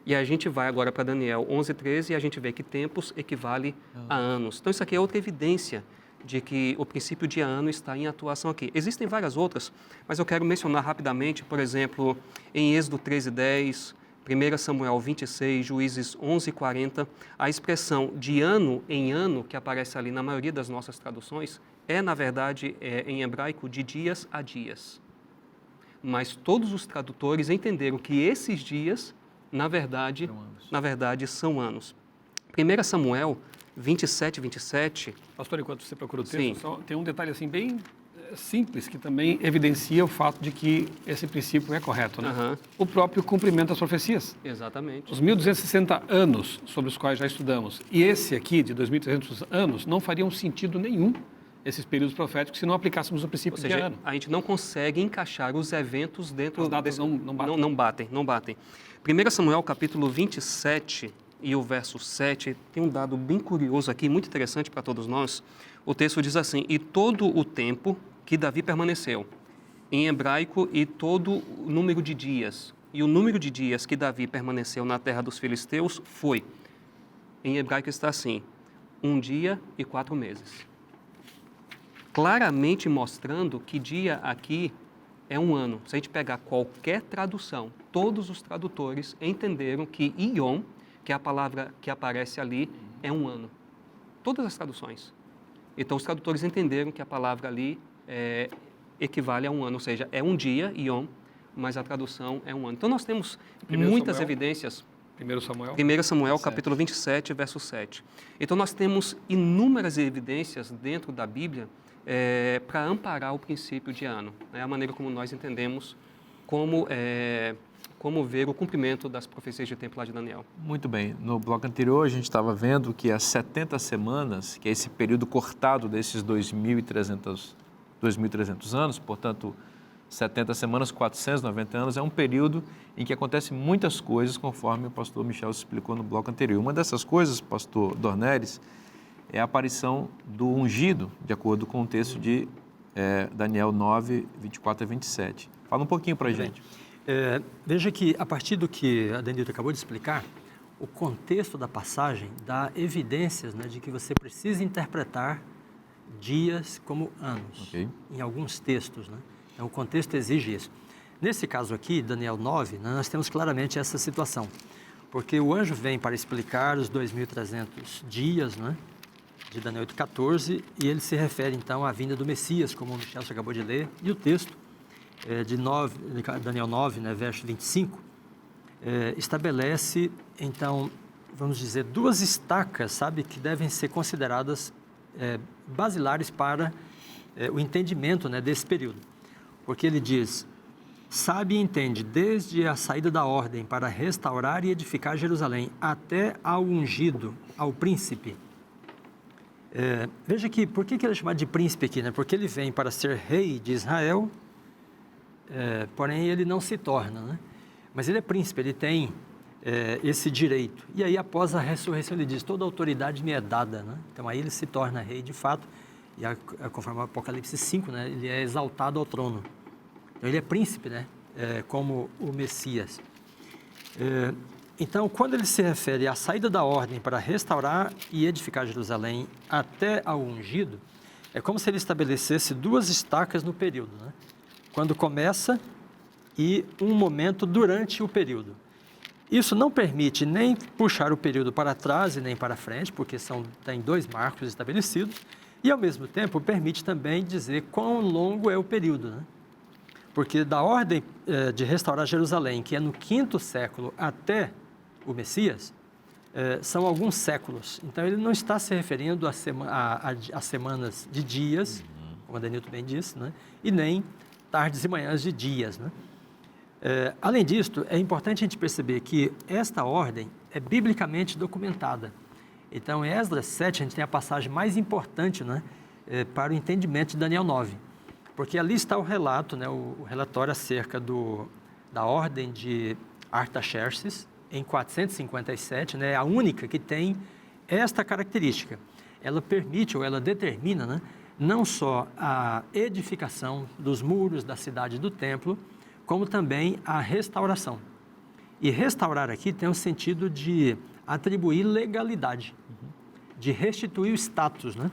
E a gente vai agora para Daniel 11, 13 e a gente vê que tempos equivale a anos. Então isso aqui é outra evidência de que o princípio de ano está em atuação aqui. Existem várias outras, mas eu quero mencionar rapidamente, por exemplo, em Êxodo 13, 10, 1 Samuel 26, Juízes 11, 40, a expressão de ano em ano, que aparece ali na maioria das nossas traduções, na verdade, em hebraico, de dias a dias. Mas todos os tradutores entenderam que esses dias, na verdade, são anos. 1 Samuel 27, 27... Pastor, enquanto você procura o texto, só tem um detalhe assim bem simples que também evidencia o fato de que esse princípio é correto, né? O próprio cumprimento das profecias. Exatamente. Os 1.260 anos sobre os quais já estudamos e esse aqui de 2.300 anos não fariam sentido nenhum, esses períodos proféticos, se não aplicássemos o princípio de ano. A gente não consegue encaixar os eventos dentro... As datas não batem. Não batem. 1 Samuel, capítulo 27 e o verso 7, tem um dado bem curioso aqui, muito interessante para todos nós. O texto diz assim: e todo o tempo que Davi permaneceu, em hebraico, e todo o número de dias. E o número de dias que Davi permaneceu na terra dos filisteus foi, em hebraico está assim, 1 dia e 4 meses. Claramente mostrando que dia aqui é um ano. Se a gente pegar qualquer tradução, todos os tradutores entenderam que Iom, que é a palavra que aparece ali, é um ano. Todas as traduções. Então, os tradutores entenderam que a palavra ali equivale a um ano, ou seja, é um dia, Iom, mas a tradução é um ano. Então, nós temos muitas evidências. 1 Samuel, capítulo 27, verso 7. Então, nós temos inúmeras evidências dentro da Bíblia para amparar o princípio de ano. É a maneira como nós entendemos como ver o cumprimento das profecias de tempo lá de Daniel. Muito bem. No bloco anterior, a gente estava vendo que as 70 semanas, que é esse período cortado desses 2.300 anos, portanto, 70 semanas, 490 anos, é um período em que acontecem muitas coisas, conforme o pastor Michel explicou no bloco anterior. Uma dessas coisas, pastor Dornelles, é a aparição do ungido, de acordo com o texto de Daniel 9, 24 a 27. Fala um pouquinho para a gente. Veja que, a partir do que a Danilton acabou de explicar, o contexto da passagem dá evidências, né, de que você precisa interpretar dias como anos, em alguns textos, né? Então, o contexto exige isso. Nesse caso aqui, Daniel 9, né, nós temos claramente essa situação, porque o anjo vem para explicar os 2.300 dias, né, de Daniel 8:14, e ele se refere, então, à vinda do Messias, como o Michel acabou de ler, e o texto de Daniel 9, né, verso 25, estabelece, então, vamos dizer, 2 estacas, sabe, que devem ser consideradas basilares para o entendimento, né, desse período. Porque ele diz: sabe e entende, desde a saída da ordem para restaurar e edificar Jerusalém, até ao ungido, ao príncipe. Veja que, por que ele é chamado de príncipe aqui, né? Porque ele vem para ser rei de Israel, porém ele não se torna, né? Mas ele é príncipe, ele tem esse direito. E aí, após a ressurreição, ele diz: toda autoridade me é dada, né? Então aí ele se torna rei de fato, e conforme o Apocalipse 5, né, ele é exaltado ao trono. Então ele é príncipe, né? Como o Messias. Então, quando ele se refere à saída da ordem para restaurar e edificar Jerusalém até ao ungido, é como se ele estabelecesse 2 estacas no período, né? quando começa e um momento durante o período. Isso não permite nem puxar o período para trás e nem para frente, porque tem 2 marcos estabelecidos, e ao mesmo tempo permite também dizer quão longo é o período, né? Porque da ordem de restaurar Jerusalém, que é no 5º século até o Messias, são alguns séculos. Então ele não está se referindo a semanas de dias, como a Denilton bem disse, né? E nem tardes e manhãs de dias, né? Além disso, é importante a gente perceber que esta ordem é biblicamente documentada. Então, em Esdras 7, a gente tem a passagem mais importante, né, para o entendimento de Daniel 9. Porque ali está o relato, né, o relatório acerca da ordem de Artaxerxes, em 457, né, a única que tem esta característica. Ela permite, ou ela determina, né, não só a edificação dos muros da cidade do templo, como também a restauração. E restaurar aqui tem o sentido de atribuir legalidade, de restituir o status, né?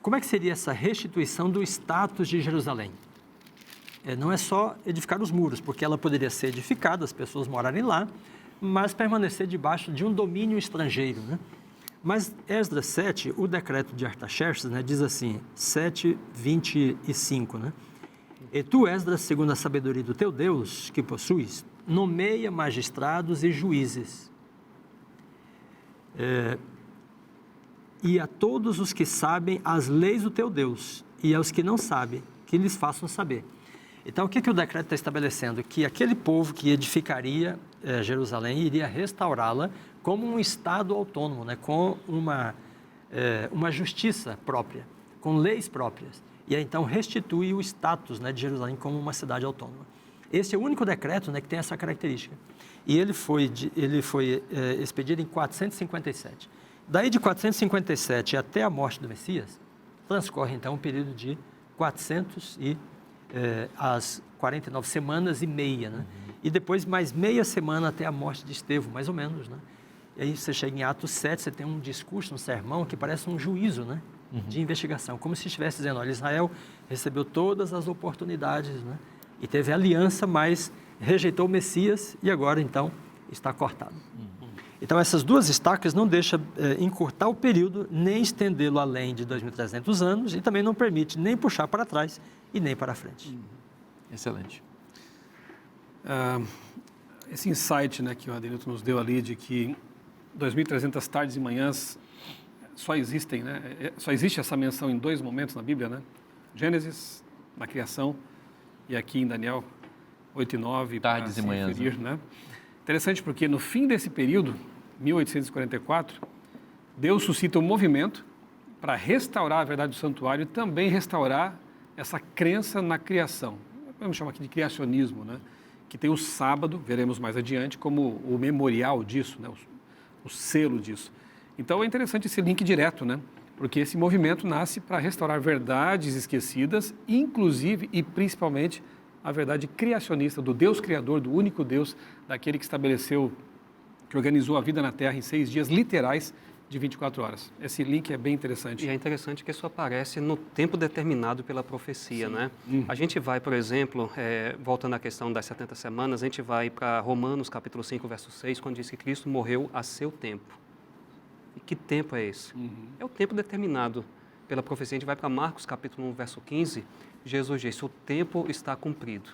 Como é que seria essa restituição do status de Jerusalém? Não é só edificar os muros, porque ela poderia ser edificada, as pessoas morarem lá, mas permanecer debaixo de um domínio estrangeiro, né? Mas Esdras 7, o decreto de Artaxerxes, né, diz assim, 7:25, né? E tu, Esdras, segundo a sabedoria do teu Deus, que possuis, nomeia magistrados e juízes. E a todos os que sabem as leis do teu Deus, e aos que não sabem, que lhes façam saber. Então, o que o decreto está estabelecendo? Que aquele povo que edificaria Jerusalém iria restaurá-la como um estado autônomo, né? Com uma justiça própria, com leis próprias. E aí, então, restitui o status, né, de Jerusalém como uma cidade autônoma. Esse é o único decreto, né, que tem essa característica. E ele foi expedido em 457. Daí, de 457 até a morte do Messias, transcorre, então, um período de 49 semanas e meia, né? E depois mais meia semana até a morte de Estevão, mais ou menos, né? E aí você chega em Atos 7, você tem um discurso, um sermão que parece um juízo, né? De investigação, como se estivesse dizendo, olha, Israel recebeu todas as oportunidades, né? E teve aliança, mas rejeitou o Messias e agora, então, está cortado. Então, essas duas estacas não deixam encurtar o período, nem estendê-lo além de 2.300 anos e também não permite nem puxar para trás e nem para frente. Excelente. Esse insight, né, que o Adenilton nos deu ali de que 2.300 tardes e manhãs só existem, né? Só existe essa menção em 2 momentos na Bíblia, né? Gênesis, na criação, e aqui em Daniel 8 e 9. Tardes e manhãs. Referir, né? Interessante porque no fim desse período, 1844, Deus suscita um movimento para restaurar a verdade do santuário e também restaurar essa crença na criação. Vamos chamar aqui de criacionismo, né? Que tem o sábado, veremos mais adiante, como o memorial disso, né? O selo disso. Então é interessante esse link direto, né? Porque esse movimento nasce para restaurar verdades esquecidas, inclusive e principalmente a verdade criacionista do Deus Criador, do único Deus, daquele que estabeleceu, que organizou a vida na Terra em 6 dias literais de 24 horas. Esse link é bem interessante. E é interessante que isso aparece no tempo determinado pela profecia, sim, né? A gente vai, por exemplo, voltando à questão das 70 semanas, a gente vai para Romanos capítulo 5, verso 6, quando diz que Cristo morreu a seu tempo. E que tempo é esse? É o tempo determinado pela profecia. A gente vai para Marcos capítulo 1, verso 15, Jesus diz, o tempo está cumprido.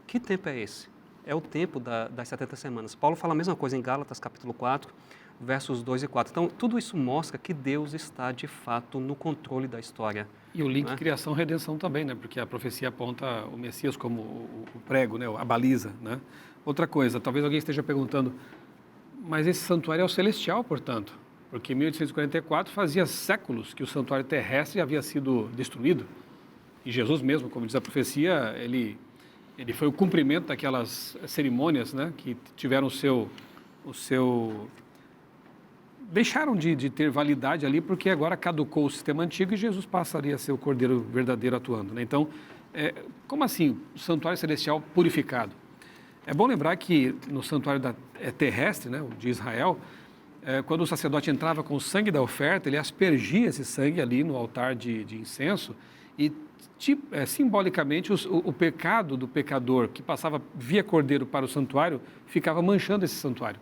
Que tempo é esse? É o tempo das 70 semanas. Paulo fala a mesma coisa em Gálatas capítulo 4, versos 2 e 4. Então, tudo isso mostra que Deus está, de fato, no controle da história. E o link criação-redenção também, né? Porque a profecia aponta o Messias como o prego, né? A baliza, né? Outra coisa, talvez alguém esteja perguntando, mas esse santuário é o celestial, portanto? Porque em 1844 fazia séculos que o santuário terrestre havia sido destruído. E Jesus mesmo, como diz a profecia, ele foi o cumprimento daquelas cerimônias, né? Que tiveram o seu deixaram de ter validade ali, porque agora caducou o sistema antigo e Jesus passaria a ser o Cordeiro verdadeiro atuando, né? Então, como assim, o santuário celestial purificado? É bom lembrar que no santuário terrestre, né, de Israel, quando o sacerdote entrava com o sangue da oferta, ele aspergia esse sangue ali no altar de incenso e simbolicamente, o pecado do pecador que passava via cordeiro para o santuário ficava manchando esse santuário.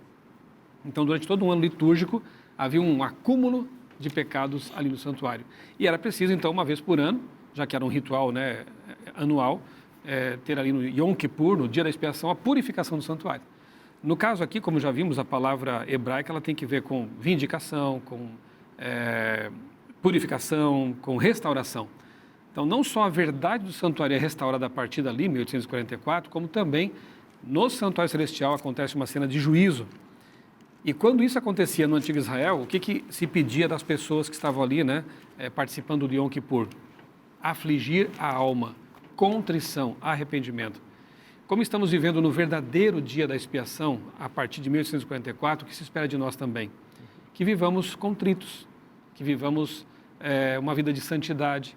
Então, durante todo um ano litúrgico, havia um acúmulo de pecados ali no santuário. E era preciso, então, uma vez por ano, já que era um ritual, né, anual, ter ali no Yom Kippur, no dia da expiação, a purificação do santuário. No caso aqui, como já vimos, a palavra hebraica ela tem que ver com vindicação, com purificação, com restauração. Então, não só a verdade do santuário é restaurada a partir dali, 1844, como também no santuário celestial acontece uma cena de juízo. E quando isso acontecia no antigo Israel, o que se pedia das pessoas que estavam ali, né, participando do Yom Kippur? Afligir a alma, contrição, arrependimento. Como estamos vivendo no verdadeiro dia da expiação, a partir de 1844, o que se espera de nós também? Que vivamos contritos, que vivamos uma vida de santidade,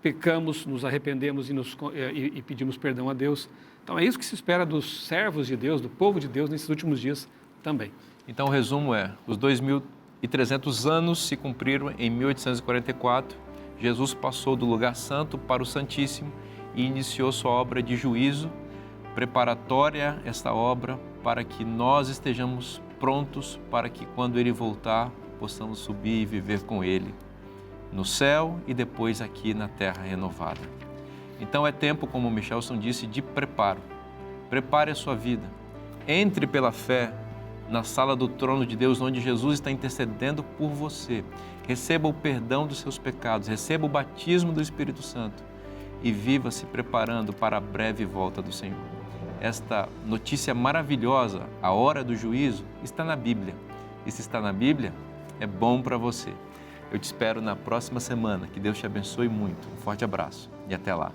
pecamos, nos arrependemos e pedimos perdão a Deus. Então é isso que se espera dos servos de Deus, do povo de Deus nesses últimos dias também. Então o resumo é, os 2.300 anos se cumpriram em 1844, Jesus passou do lugar santo para o Santíssimo e iniciou sua obra de juízo, preparatória esta obra para que nós estejamos prontos para que quando Ele voltar possamos subir e viver com Ele no céu e depois aqui na terra renovada. Então é tempo, como o Michelson disse, de preparo. Prepare a sua vida. Entre pela fé na sala do trono de Deus, onde Jesus está intercedendo por você. Receba o perdão dos seus pecados, receba o batismo do Espírito Santo e viva se preparando para a breve volta do Senhor. Esta notícia maravilhosa, a hora do juízo, está na Bíblia. E se está na Bíblia, é bom para você. Eu te espero na próxima semana. Que Deus te abençoe muito. Um forte abraço e até lá.